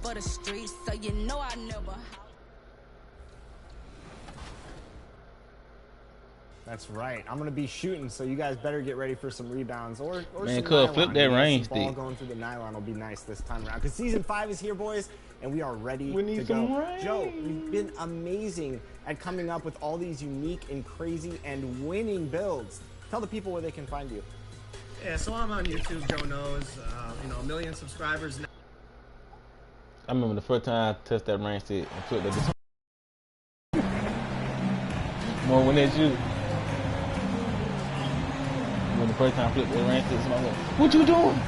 for the streets, so you know I never. That's right. I'm gonna be shooting, so you guys better get ready for some rebounds or Man, some cuz, nylon. flip that range ball stick. going through the nylon will be nice this time around. Because season 5 is here, boys, and we are ready We need to some go. rain. Joe, you've been amazing at coming up with all these unique and crazy and winning builds. Tell the people where they can find you. Yeah, so I'm on YouTube. Joe knows. You know, 1 million subscribers now. I remember the first time I touched that range stick and flipped that. More when that's you. When the first time I flipped that range stick, somebody went, "What you doing?"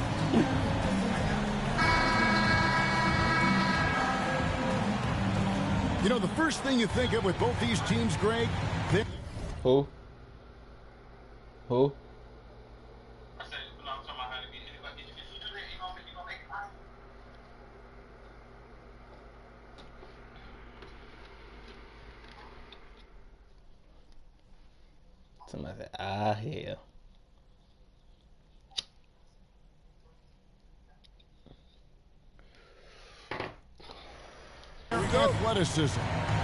You know, the first thing you think of with both these teams, Greg, Who? Somebody said, "Ah, hell." athleticism.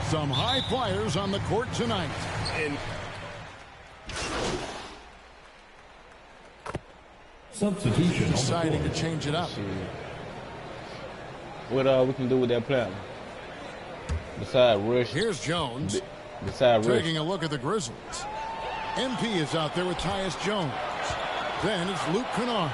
Some high flyers on the court tonight. And substitution. Deciding to change it up. What we can do with that platinum? Besides rush. Here's Jones. Besides rush. Taking a look at the Grizzlies. MP is out there with Tyus Jones. Then it's Luke Kennard.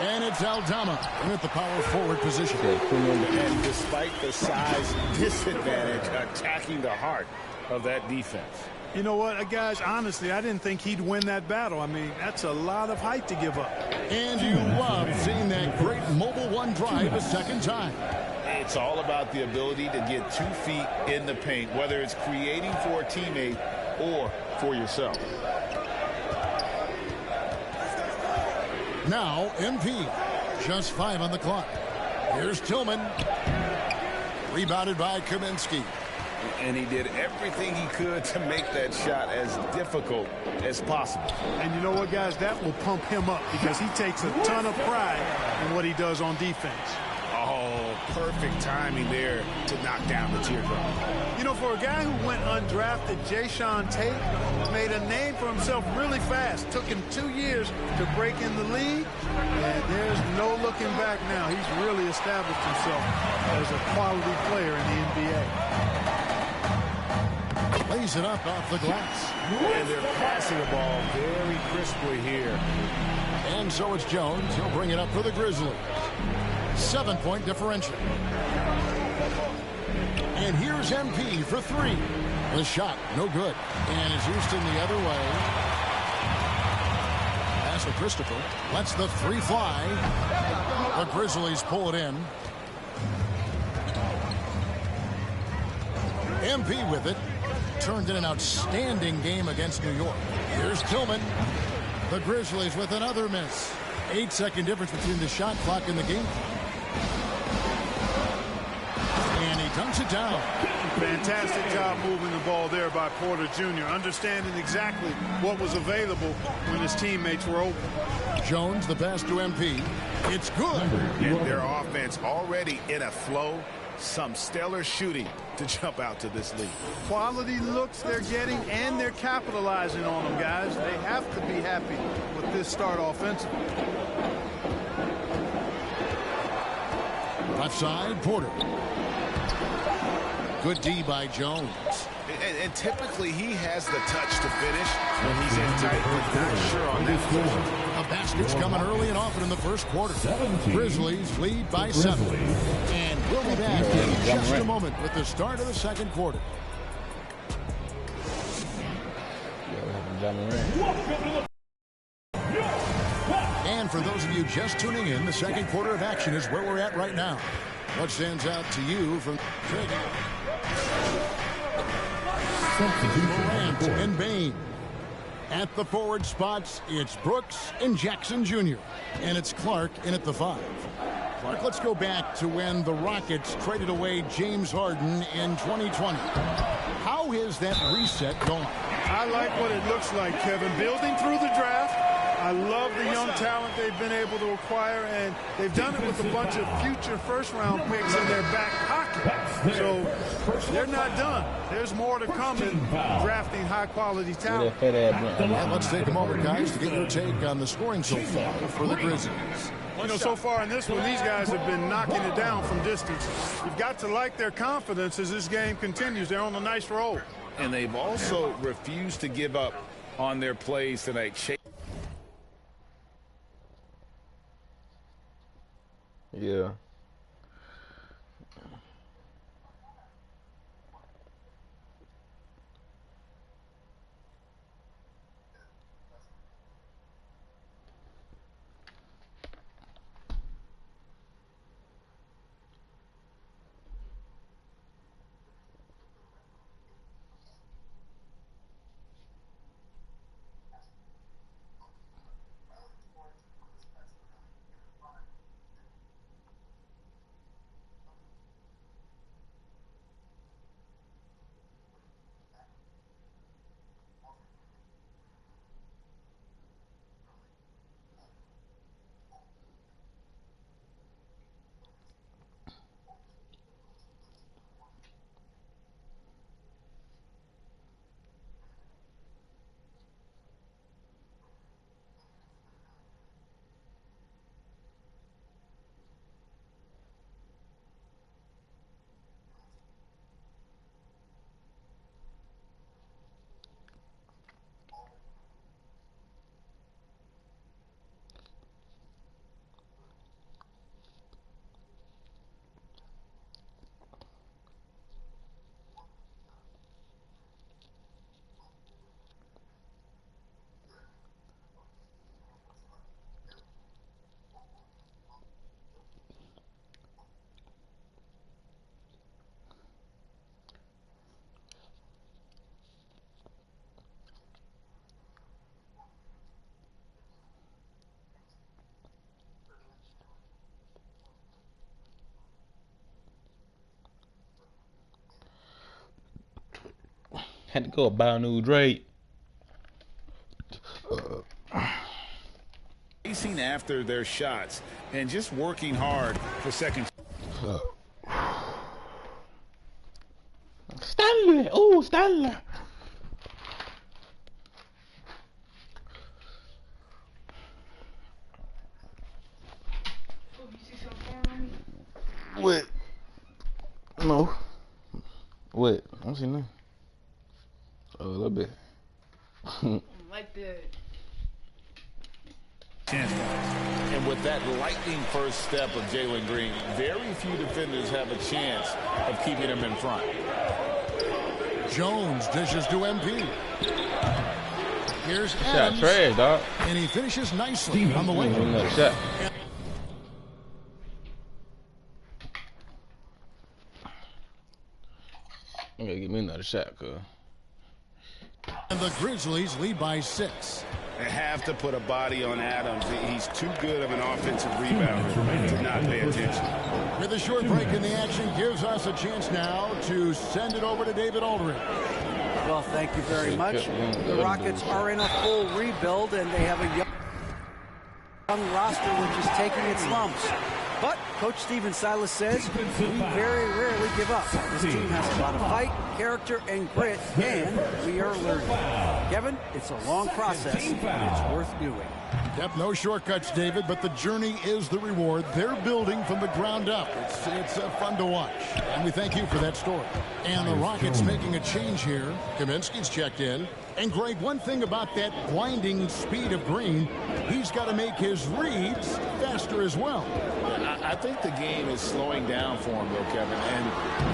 And it's Aldama in at the power forward position. And despite the size disadvantage, attacking the heart of that defense. You know what, guys, honestly, I didn't think he'd win that battle. I mean, that's a lot of height to give up. And you love seeing that great mobile one drive a second time. It's all about the ability to get 2 feet in the paint, whether it's creating for a teammate or for yourself. Now, MP, just 5 on the clock. Here's Tillman. Rebounded by Kaminsky. And he did everything he could to make that shot as difficult as possible. And you know what, guys? That will pump him up because he takes a ton of pride in what he does on defense. Oh, perfect timing there to knock down the teardrop. You know, for a guy who went undrafted, Jayshawn Tate made a name for himself really fast. Took him 2 years to break in the league, and there's no looking back now. He's really established himself as a quality player in the NBA. Lays it up off the glass. And they're passing the ball very crisply here. And so it's Jones. He'll bring it up for the Grizzlies. 7-point differential. And here's MP for 3. The shot, no good. And it's Houston the other way. Pass to Christopher. Lets the 3 fly. The Grizzlies pull it in. MP with it. Turned in an outstanding game against New York. Here's Tillman. The Grizzlies with another miss. 8-second difference between the shot clock and the game. And he dunks it down. Fantastic job moving the ball there by Porter Jr., understanding exactly what was available when his teammates were open. Jones, the pass to MP. It's good. And their offense already in a flow. Some stellar shooting to jump out to this lead. Quality looks they're getting, and they're capitalizing on them, guys. They have to be happy with this start offensively. Left side, Porter. Good D by Jones. And typically he has the touch to finish when he's in tight, but not sure on that position. A basket's coming early and often in the first quarter. Grizzlies lead by 7. And we'll be back in just a moment with the start of the second quarter. And for those of you just tuning in, the second quarter of action is where we're at right now. What stands out to you from Morant and Bain? At the forward spots, it's Brooks and Jackson Jr. And it's Clark in at the 5. Clark, let's go back to when the Rockets traded away James Harden in 2020. How is that reset going? I like what it looks like, Kevin. Building through the draft. I love the young talent they've been able to acquire, and they've done it with a bunch of future first-round picks in their back pocket. So they're not done. There's more to come in drafting high-quality talent. And let's take a moment, guys, to get your take on the scoring so far for the Grizzlies. You know, so far in this one, these guys have been knocking it down from distance. You've got to like their confidence as this game continues. They're on a nice roll. And they've also refused to give up on their plays tonight. Yeah. Had to go buy a new Drake. Chasing after their shots and just working hard for second. Stanley! Oh, Stanley! What? No. What? I don't see nothing. Oh, a little bit. Like the. And with that lightning first step of Jalen Green, very few defenders have a chance of keeping him in front. Jones dishes to MP. Here's Adams. Shot trash, dog. And he finishes nicely on the wing. Another shot. I'm gonna give me another shot, cuz. And the Grizzlies lead by 6. They have to put a body on Adams. He's too good of an offensive rebounder to not pay attention. With a short break in the action gives us a chance now to send it over to David Aldridge. Well, thank you very much. The Rockets are in a full rebuild, and they have a young roster which is taking its lumps. But Coach Stephen Silas says we very rarely give up. This team has a lot of fight, character, and grit, and we are learning. Kevin, it's a long process, but it's worth doing. Yep, no shortcuts, David, but the journey is the reward. They're building from the ground up. It's fun to watch, and we thank you for that story. And the Rockets making a change here. Kaminsky's checked in. And, Greg, one thing about that blinding speed of Green, he's got to make his reads faster as well. I think the game is slowing down for him, though, Kevin. And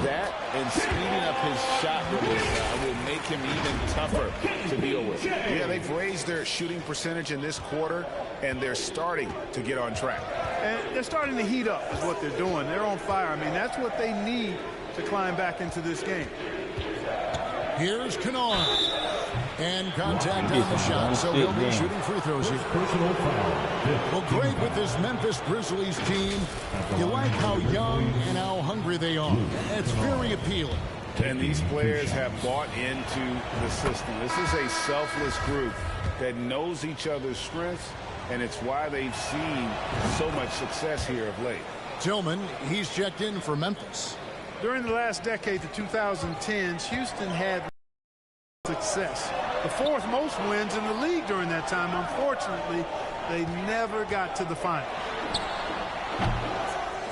that and speeding up his shot release will make him even tougher to deal with. Yeah, they've raised their shooting percentage in this quarter, and they're starting to get on track. And they're starting to heat up is what they're doing. They're on fire. I mean, that's what they need to climb back into this game. Here's Kennard. And contact on the shot, so he'll be shooting free throws here. Well, great with this Memphis Grizzlies team. You like how young and how hungry they are. It's very appealing. And these players have bought into the system. This is a selfless group that knows each other's strengths, and it's why they've seen so much success here of late. Tillman, he's checked in for Memphis. During the last decade, the 2010s, Houston had success. The fourth most wins in the league during that time. Unfortunately, they never got to the final.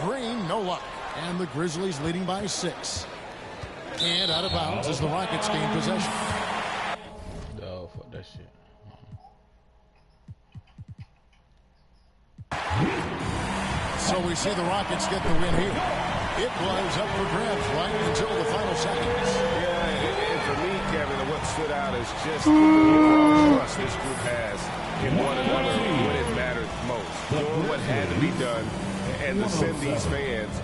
Green, no luck. And the Grizzlies leading by 6. And out of bounds as the Rockets gain possession. Oh, fuck that shit. So we see the Rockets get the win here. It was up for grabs right until the final seconds. And for me, Kevin, what stood out is just the overall trust this group has in one another when it mattered most. Doing what had to be done and to send these fans.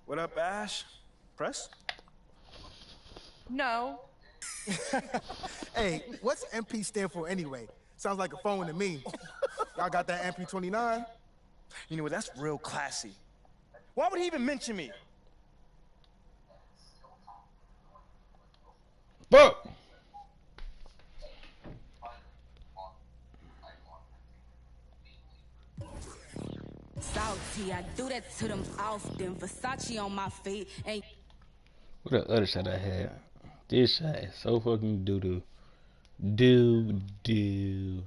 What up, Ash? Press? No. Hey, what's MP stand for anyway? Sounds like a phone to me. Y'all got that MP29? You know what? That's real classy. Why would he even mention me? Fuck! Salty, I do that to them often. Versace on my feet and What the other shot I had? This shot is so fucking doo-doo. Doo-doo.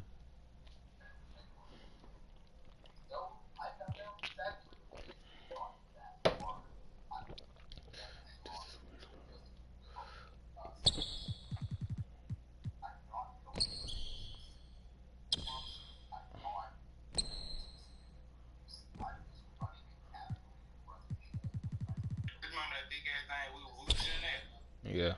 Yeah.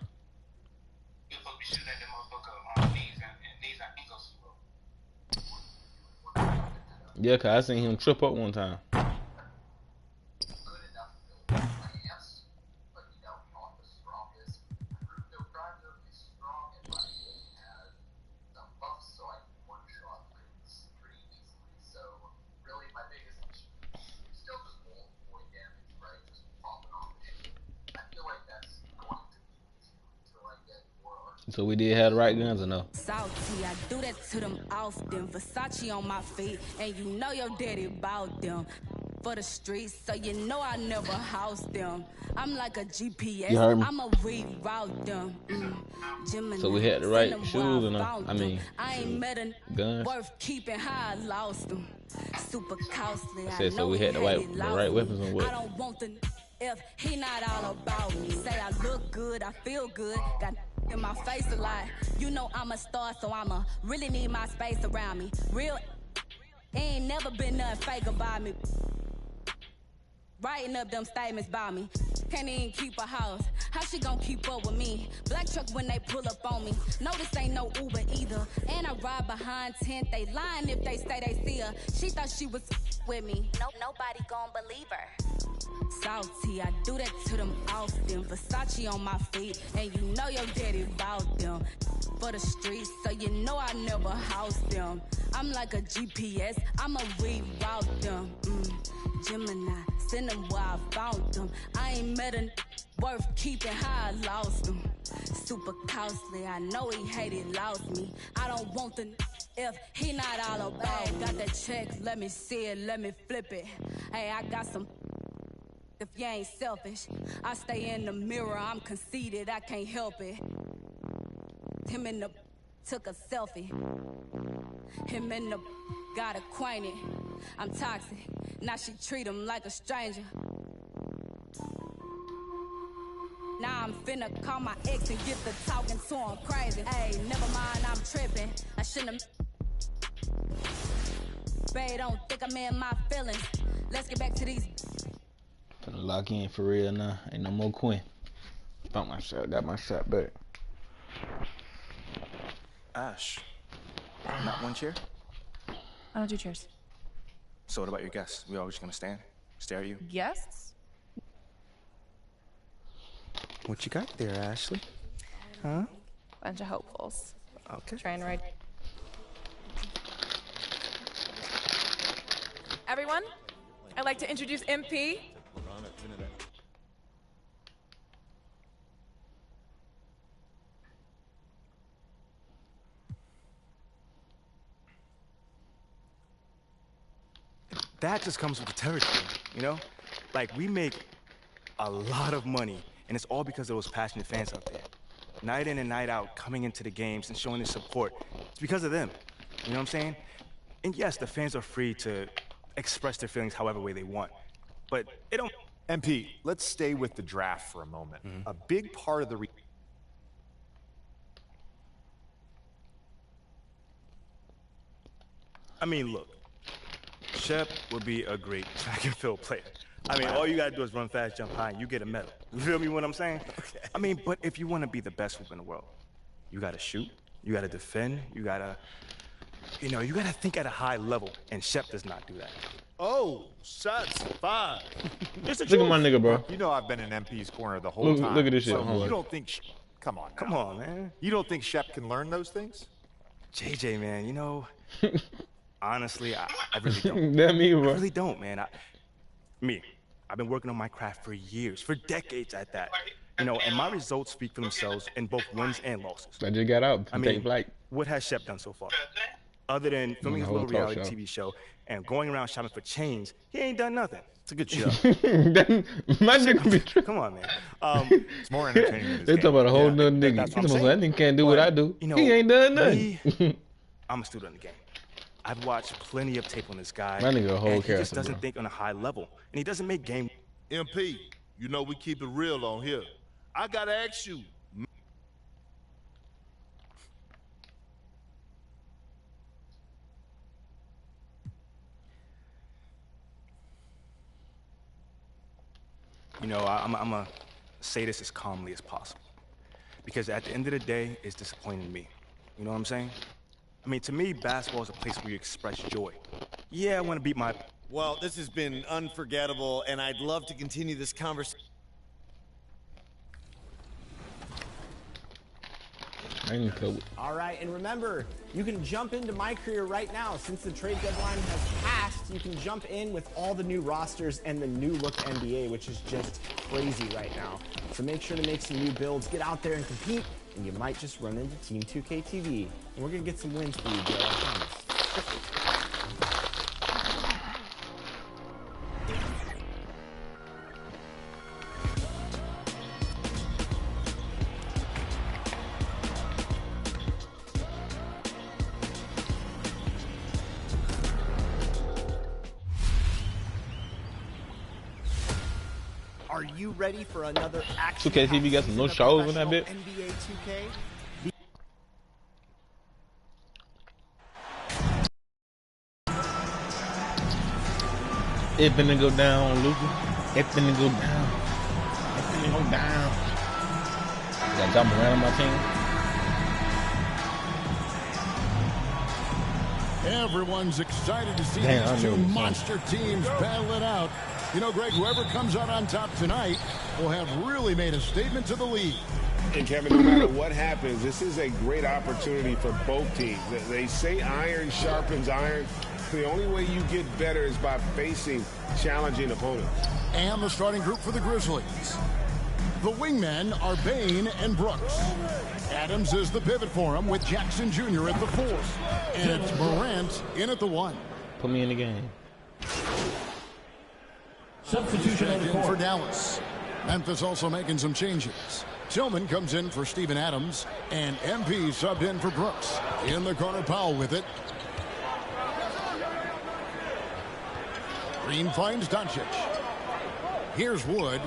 Yeah, cause I seen him trip up one time. So we did have the right guns or no? salty, I do that to them often. Versace on my feet, and you know your daddy bought them for the streets, so you know I never house them. I'm like a GPS, I'ma reroute them. So we had the right shoes or no? I mean, I ain't met a guns. worth keeping how I lost them. Super costly. I said so we had the right weapons and what? I don't want the if he not all about me. Say I look good, I feel good. Got in my face a lot. You know I'm a star, so I'ma really need my space around me. Real ain't never been nothing fake about me. Writing up them statements about me. Can't even keep a house. How she gon' keep up with me? Black truck when they pull up on me. No, this ain't no Uber either. And I ride behind tent. They lying if they say they see her. She thought she was with me. Nobody gon' believe her. salty. I do that to them often. Versace on my feet, and you know your daddy bought them for the streets, so you know I never house them. I'm like a GPS, I'ma reroute them. Gemini, send them where I found them. I ain't met a worth keeping how I lost them. Super costly, I know he hated, lost me. I don't want the if he not all about. Got that check, let me see it, let me flip it. Hey, I got some if you ain't selfish. I stay in the mirror, I'm conceited, I can't help it. Him and the took a selfie. Him and the got acquainted. I'm toxic, now she treat him like a stranger. Now I'm finna call my ex and get the talking to him crazy. Hey, never mind, I'm tripping. I shouldn't have. Babe, don't think I'm in my feelings. Let's get back to these. Finna lock in for real now. Ain't no more Quinn. Found my shot, got my shot back. Ash, not one chair? I don't do chairs. So what about your guests? We always gonna stand, stare at you? Guests? What you got there, Ashley? Huh? Bunch of hopefuls. Okay. Trying to ride. Everyone, I'd like to introduce MP. That just comes with the territory, you know? Like, we make a lot of money, and it's all because of those passionate fans out there. Night in and night out, coming into the games and showing their support. It's because of them, you know what I'm saying? And yes, the fans are free to express their feelings however way they want, but it don't... MP, let's stay with the draft for a moment. A big part of the I mean, look, Shep would be a great track and field player. I mean, all you gotta do is run fast, jump high, and you get a medal. You feel me what I'm saying? Okay. I mean, but if you wanna be the best hoop in the world, you gotta shoot, you gotta defend, you gotta, you know, you gotta think at a high level, and Shep does not do that. Oh, shots fired. It's the Look truth. at my nigga, bro. You know I've been in MP's corner the whole time. Look at this shit. So you don't think... Come on now. Come on, man. You don't think Shep can learn those things? JJ, man, you know, honestly, I really don't. That me, bro. I really don't, man. I've been working on my craft for years, for decades at that. You know, and my results speak for themselves in both wins and losses. I just got out. I mean, what has Shep done so far? Other than filming his little reality TV show and going around shopping for chains, he ain't done nothing. It's a good show. My nigga be true. Come on, man. It's more entertaining than this They talk about a whole nother nigga. That's what I'm That saying. nigga can't do what I do. You know, He ain't done nothing. I'm a student of the game. I've watched plenty of tape on this guy. My nigga a whole and he just character, doesn't bro. think on a high level. And he doesn't make game... MP, you know we keep it real on here. I gotta ask you. You know, I'm gonna say this as calmly as possible. Because at the end of the day, it's disappointing to me. You know what I'm saying? I mean, to me, basketball is a place where you express joy. Yeah, I want to beat my... Well, this has been unforgettable, and I'd love to continue this conversation. All right, and remember, you can jump into my career right now. Since the trade deadline has passed, you can jump in with all the new rosters and the new look NBA, which is just crazy right now. So make sure to make some new builds, get out there and compete, and you might just run into Team 2K23. And we're gonna get some wins for you, Joe, I promise. Are you ready for another action? 2K TV got some no shows in that bit. NBA 2K? It finna go down, Luka. It finna go down. It finna go down. Got John Moran on my team. Everyone's excited to see Damn, I these knew two it was monster teams battle it out. You know, Greg, whoever comes out on top tonight will have really made a statement to the league. And Kevin, no matter what happens, this is a great opportunity for both teams. They say iron sharpens iron. The only way you get better is by facing challenging opponents. And the starting group for the Grizzlies. The wingmen are Bain and Brooks. Adams is the pivot for him with Jackson Jr. at the 4. And it's Morant in at the 1. Put me in the game. Substitution in for Dallas. Memphis also making some changes. Tillman comes in for Steven Adams, and MP subbed in for Brooks. In the corner, Powell with it. Green finds Doncic. Here's Wood.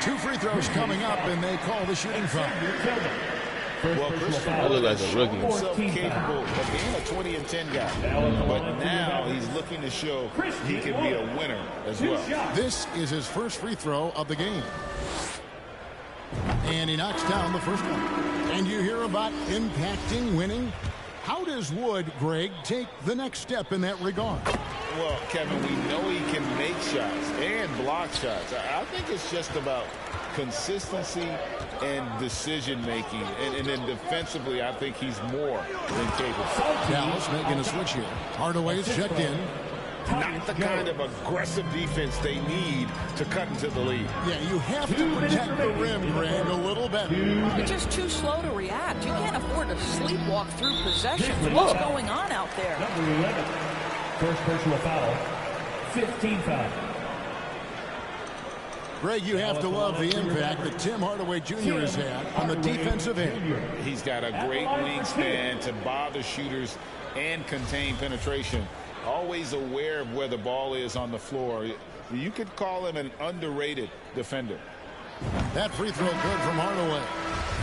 2 free throws coming up, and they call the shooting foul. Well, Chris I look like a rookie. himself capable of being a 20 and 10 guy, but now he's looking to show he can be a winner as well. This is his first free throw of the game. And he knocks down the first one. And you hear about impacting winning. How does Wood, Greg, take the next step in that regard? Well, Kevin, we know he can make shots and block shots. I think it's just about consistency and decision-making. And then defensively, I think he's more than capable. Dallas making a switch here. Hardaway's checked in. Not the kind of aggressive defense they need to cut into the lead. Yeah, you have to protect the rim, Greg, a little better. You're just too slow to react. You can't afford to sleepwalk through possessions. What's going on out there? Number 11, first personal foul, 15 foul. Greg, you have to love the impact that Tim Hardaway Jr. has had on the defensive end. He's got a great wingspan to bother shooters and contain penetration. Always aware of where the ball is on the floor. You could call him an underrated defender. That free throw good from Hardaway.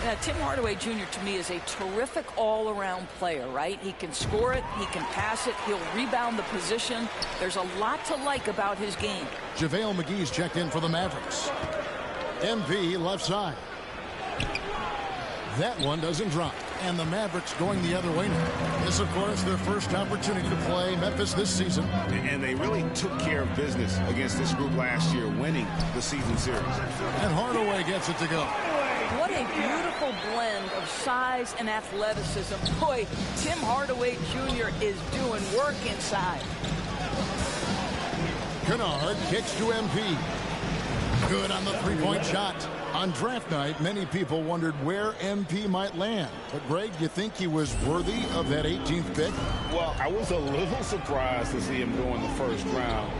Yeah, Tim Hardaway Jr. to me is a terrific all-around player, right? He can score it, he can pass it, he'll rebound the position. There's a lot to like about his game. JaVale McGee's checked in for the Mavericks. MP left side. That one doesn't drop. And the Mavericks going the other way now. This, of course, their first opportunity to play Memphis this season. And they really took care of business against this group last year, winning the season series. And Hardaway gets it to go. What a beautiful blend of size and athleticism. Boy, Tim Hardaway Jr. is doing work inside. Kennard kicks to MP. Good on the three-point shot. On draft night, many people wondered where MP might land. But, Greg, you think he was worthy of that 18th pick? Well, I was a little surprised to see him go in the first round.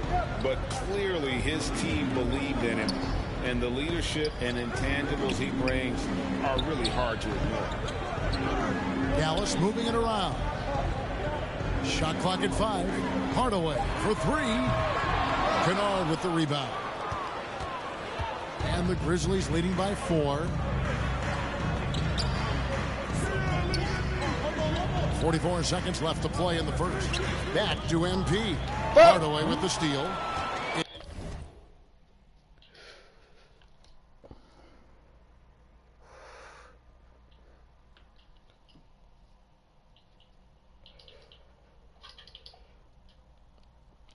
But clearly his team believed in him. And the leadership and intangibles he brings are really hard to ignore. Dallas moving it around. Shot clock at 5. Hardaway for 3. Kennard with the rebound. And the Grizzlies leading by 4. 44 seconds left to play in the first. Back to MP. Hardaway with the steal.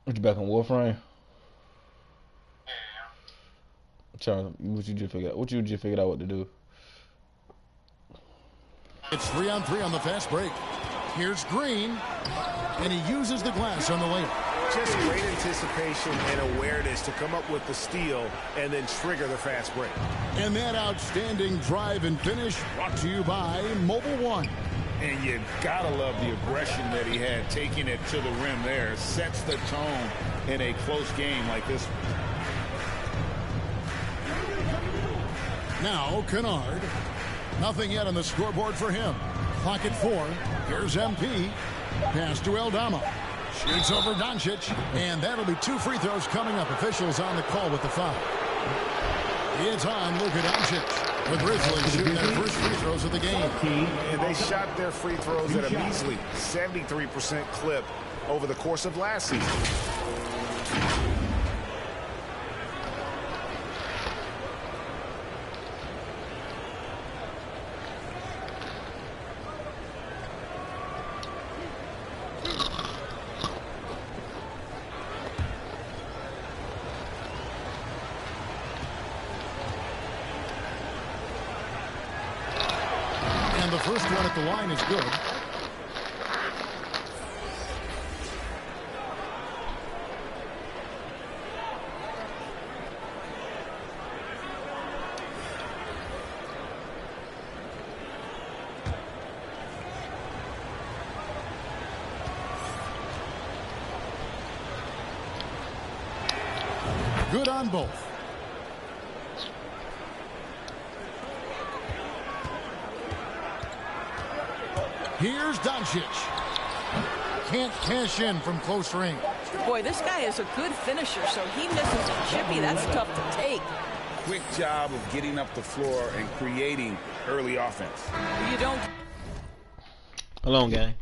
You back on Warframe? Charles, what you just figured out what to do? It's 3-on-3 on the fast break. Here's Green, and he uses the glass on the layup. Just great anticipation and awareness to come up with the steal and then trigger the fast break. And that outstanding drive and finish brought to you by Mobile One. And you gotta love the aggression that he had taking it to the rim there. Sets the tone in a close game like this one. Now Kennard. Nothing yet on the scoreboard for him. Clock at 4. Here's MP. Pass to Aldama. Shoots over Doncic. And that'll be 2 free throws coming up. Officials on the call with the foul. It's on Luka Doncic. The Grizzlies shooting their first free throws of the game. And they shot their free throws at a measly 73% clip over the course of last season. the first one at the line is good. Good on both. Here's Doncic. Can't cash in from close range. Boy, this guy is a good finisher, so he misses a chippy. That's tough to take. Quick job of getting up the floor and creating early offense. You don't. Hold on, gang.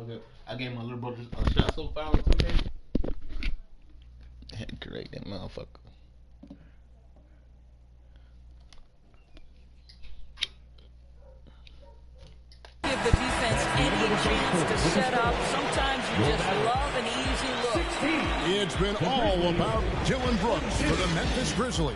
Okay, I gave my little brother a shot so far today. Great, that motherfucker. Give the defense any chance to set up. Sometimes you just love an easy look. It's been all about Dylan Brooks for the Memphis Grizzlies.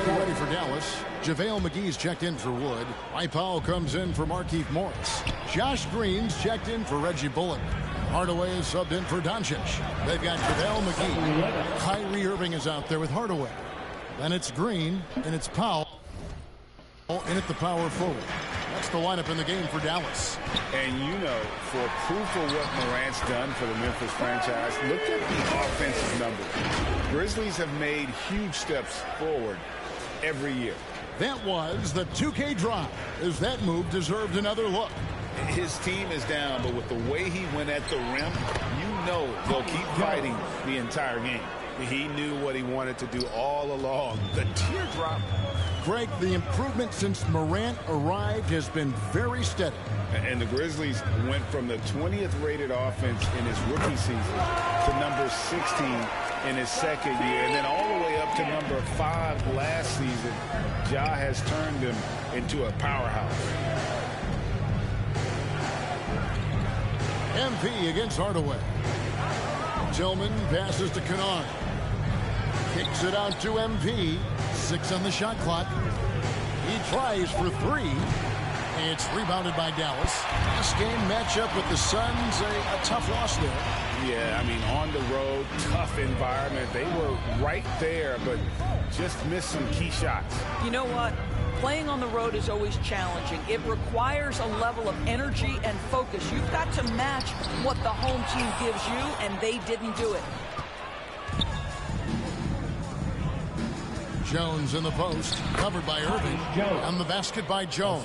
Ready for Dallas. JaVale McGee's checked in for Wood. Mike Powell comes in for Markieff Morris. Josh Green's checked in for Reggie Bullock. Hardaway is subbed in for Doncic. They've got JaVale McGee. Kyrie Irving is out there with Hardaway. Then it's Green, and it's Powell in at the power forward. That's the lineup in the game for Dallas. And you know, for proof of what Morant's done for the Memphis franchise, look at the offensive numbers. Grizzlies have made huge steps forward every year. That was the 2K drive, as that move deserved another look. His team is down, but with the way he went at the rim, you know they'll keep fighting the entire game. He knew what he wanted to do all along. The teardrop. Greg, the improvement since Morant arrived has been very steady. And the Grizzlies went from the 20th rated offense in his rookie season to number 16 in his second year, and then all the way up to number 5 last season. Ja has turned him into a powerhouse. MP against Hardaway. Tillman passes to Kennard. Kicks it out to MP. 6 on the shot clock. He tries for 3. It's rebounded by Dallas. Last game matchup with the Suns, a tough loss there. Yeah, I mean, on the road, tough environment. They were right there, but just missed some key shots. You know what? Playing on the road is always challenging. It requires a level of energy and focus. You've got to match what the home team gives you, and they didn't do it. Jones in the post, covered by Irving. On the basket by Jones.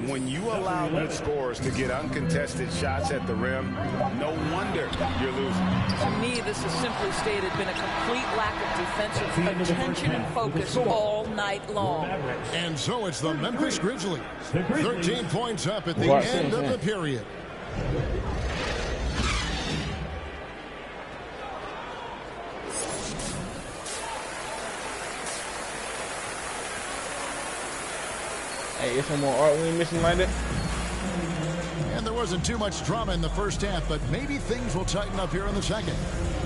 When you allow good scorers to get uncontested shots at the rim, no wonder you're losing. To me, this has simply stated been a complete lack of defensive attention and focus all night long. And so it's the Memphis Grizzlies. 13 points up at the end of the period. Hey, it's some more art we ain't missing like that. And there wasn't too much drama in the first half, but maybe things will tighten up here in the second.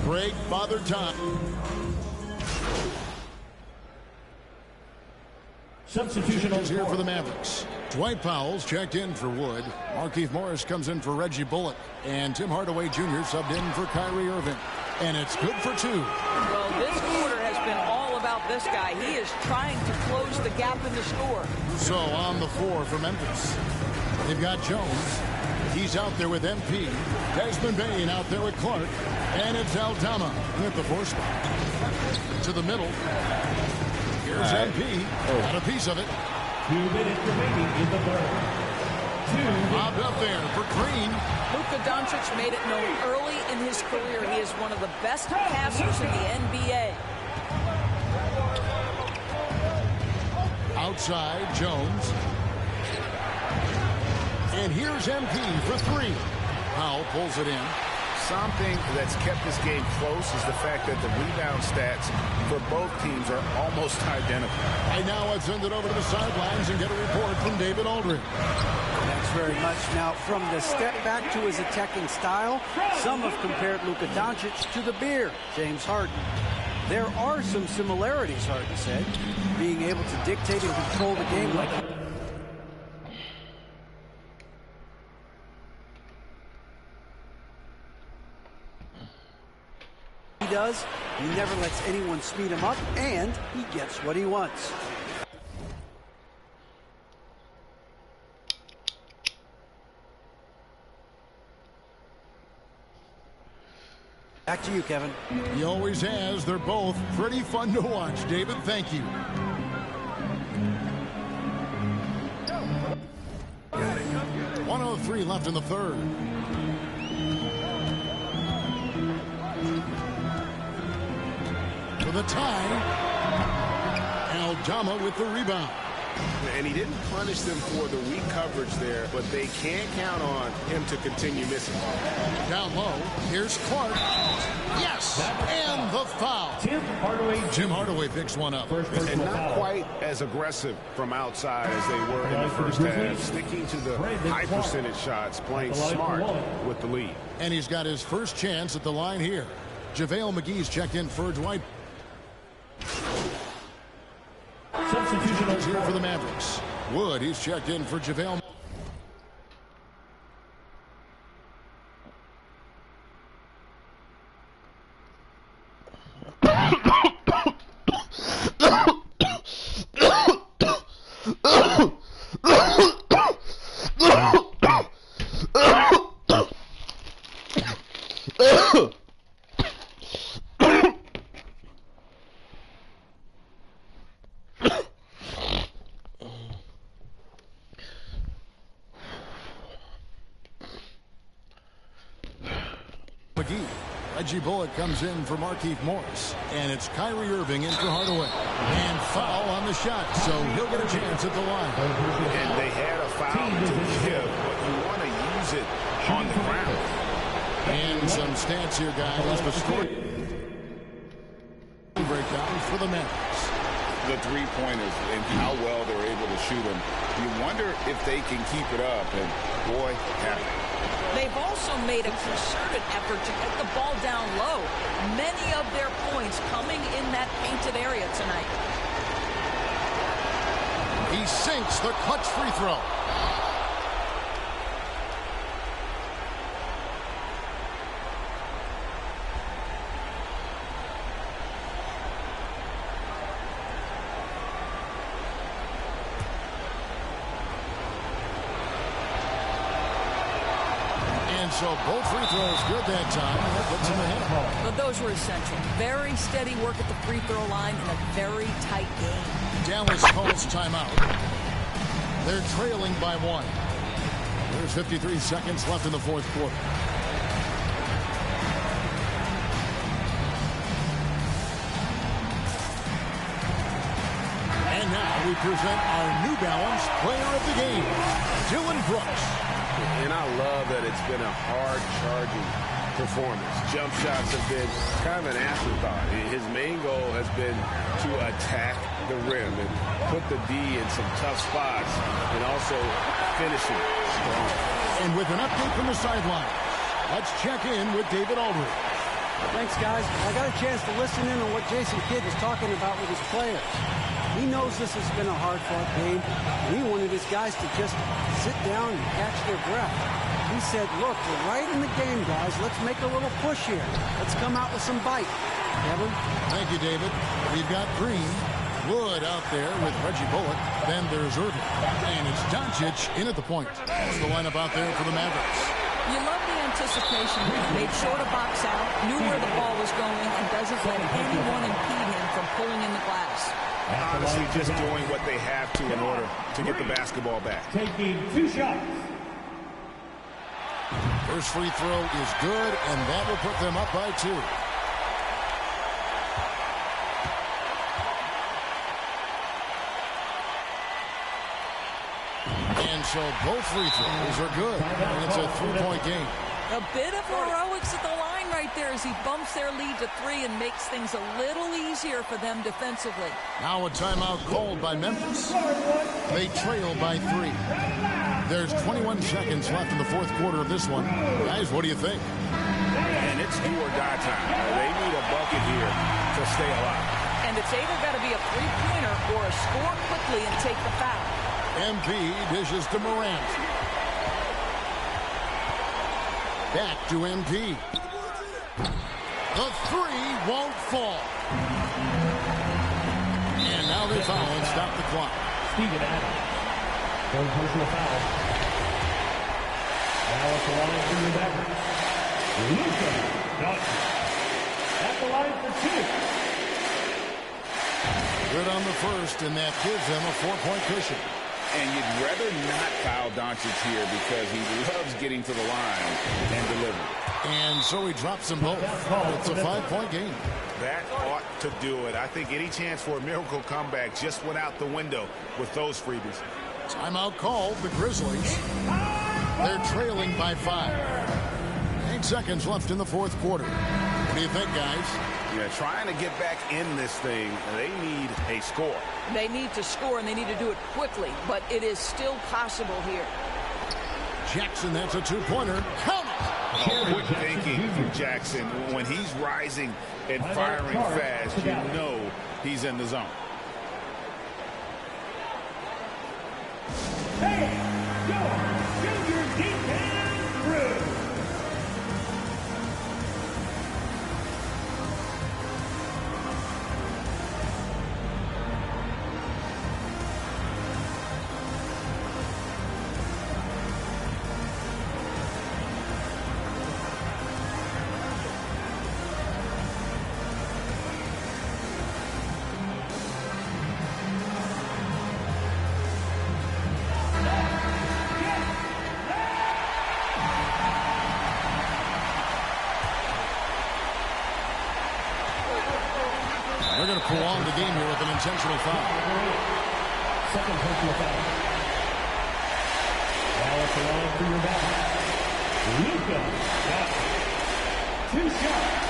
Great Father Time. Substitution on here for the Mavericks. Dwight Powell's checked in for Wood. Markieff Morris comes in for Reggie Bullock. And Tim Hardaway Jr. subbed in for Kyrie Irving. And it's good for 2. Well, this quarter has been all about this guy. He is trying to close the gap in the score. So on the floor for Memphis, they've got Jones. He's out there with MP. Desmond Bane out there with Clark. And it's Aldama at the 4 spot. To the middle. Here's MP. Got a piece of it. 2 minutes remaining in the third. Bobbed up there for Green. Luka Doncic made it known early in his career he is one of the best passers in the NBA. Outside, Jones. And here's MP for 3. Powell pulls it in. Something that's kept this game close is the fact that the rebound stats for both teams are almost identical. And now let's send it over to the sidelines and get a report from David Aldridge. Thanks very much. Now, from the step back to his attacking style, some have compared Luka Doncic to the Bear, James Harden. There are some similarities, Harden said, being able to dictate and control the game like he does. He never lets anyone speed him up, and he gets what he wants. Back to you, Kevin. He always has. They're both pretty fun to watch. David, thank you. .103 left in the third. For the tie, Aldama with the rebound. And he didn't punish them for the weak coverage there, but they can't count on him to continue missing. Down low, here's Clark. Yes, and the foul. Tim Hardaway picks one up. And not quite as aggressive from outside as they were in the first half, sticking to the high percentage shots, playing smart with the lead. And he's got his first chance at the line here. JaVale McGee's checked in for Dwight. Substitution here for the Mavericks. Wood, he's checked in for JaVale. McGee. Reggie Bullock comes in for Markieff Morris. And it's Kyrie Irving in for Hardaway. And foul on the shot, so he'll get a chance at the line. And they had a foul to give, but you want to use it on the ground. And some stats here, guys. The score breakdown for the Mavericks. the three-pointers and how well they're able to shoot them. You wonder if they can keep it up, and boy, have they. They've also made a concerted effort to get the ball down low. Many of their points coming in that painted area tonight. He sinks the clutch free throw. So both free throws good that time, and that puts him ahead. But those were essential. Very steady work at the free throw line in a very tight game. Dallas calls timeout. They're trailing by 1. There's 53 seconds left in the fourth quarter. And now we present our New Balance Player of the Game, Dylan Brooks. And I love that it's been a hard-charging performance. Jump shots have been kind of an afterthought. His main goal has been to attack the rim and put the D in some tough spots and also finishing strong. And with an update from the sideline, let's check in with David Aldridge. Thanks, guys. I got a chance to listen in on what Jason Kidd was talking about with his players. He knows this has been a hard-fought game, and he wanted his guys to just sit down and catch their breath. He said, look, we're right in the game, guys. Let's make a little push here. Let's come out with some bite. Kevin? Thank you, David. We've got Green, Wood out there with Reggie Bullock. Then there's Irving. And it's Doncic in at the point. That's the lineup out there for the Mavericks. You love the anticipation. Made sure to box out, knew where the ball was going, and doesn't let anyone impede him from pulling in the glass. Honestly, just doing what they have to in order to get the basketball back. Taking 2 shots. First free throw is good, and that will put them up by 2. And so both free throws are good, and it's a 3-point game. A bit of heroics at the line right there as he bumps their lead to 3 and makes things a little easier for them defensively. Now a timeout called by Memphis. They trail by 3. There's 21 seconds left in the fourth quarter of this one. Guys, what do you think? And it's do or die time. They need a bucket here to stay alive. And it's either got to be a three-pointer or a score quickly and take the foul. MP dishes to Morant. Back to MP. The 3 won't fall. And now they foul and stop the clock. Steven Adams. One personal foul. Now at the line for your Mavericks. Luka Doncic. At the line for 2. Good on the first, and that gives them a 4-point cushion. And you'd rather not foul Doncic here because he loves getting to the line and delivering. And so he drops them both. It's a 5-point game. That ought to do it. I think any chance for a miracle comeback just went out the window with those freebies. Timeout called, the Grizzlies. They're trailing by 5. 8 seconds left in the fourth quarter. What do you think, guys? Yeah, trying to get back in this thing, they need a score. They need to score, and they need to do it quickly, but it is still possible here. Jackson, that's a 2-pointer. Count it! Quick thinking from Jackson. When he's rising and firing fast, you know he's in the zone. Hey, go! Junior Deacon through. They're going to prolong the game here with an intentional foul. Second personal foul. Now at the line for your back. Luka Doncic. 2 shots.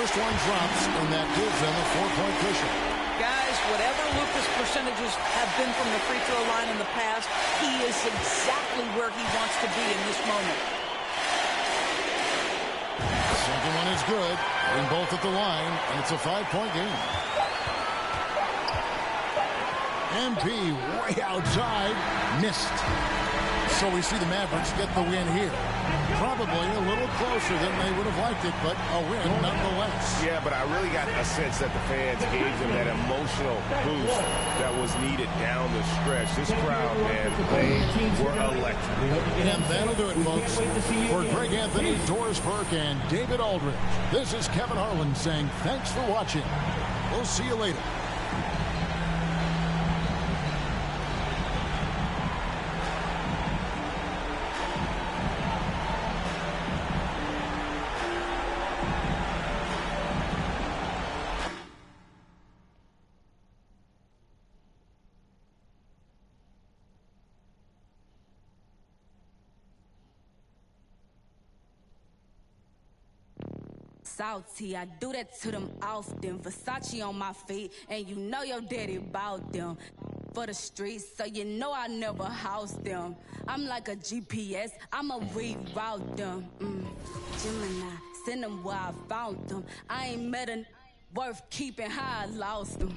first one drops, and that gives them a 4-point cushion. Guys, whatever Lucas' percentages have been from the free throw line in the past, he is exactly where he wants to be in this moment. Second one is good. Getting both at the line, and it's a 5-point game. MP way outside. Missed. So we see the Mavericks get the win here. Probably a little closer than they would have liked it, but a win nonetheless. Yeah, but I really got a sense that the fans gave them that emotional boost that was needed down the stretch. This crowd, man, they were electric. And that'll do it, folks. For Greg Anthony, Doris Burke, and David Aldridge, this is Kevin Harlan saying thanks for watching. We'll see you later. Salty, I do that to them often. Versace on my feet, and you know your daddy bought them. For the streets, so you know I never house them. I'm like a GPS, I'ma reroute them. Gemini, send them where I found them. I ain't met a worth keeping how I lost them.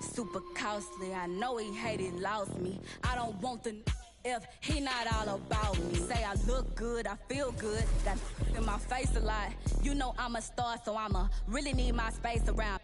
Super costly, I know he hated, lost me. I don't want the if he not all about me. Say I look good, I feel good. Got in my face a lot. You know I'm a star, so I'ma really need my space around.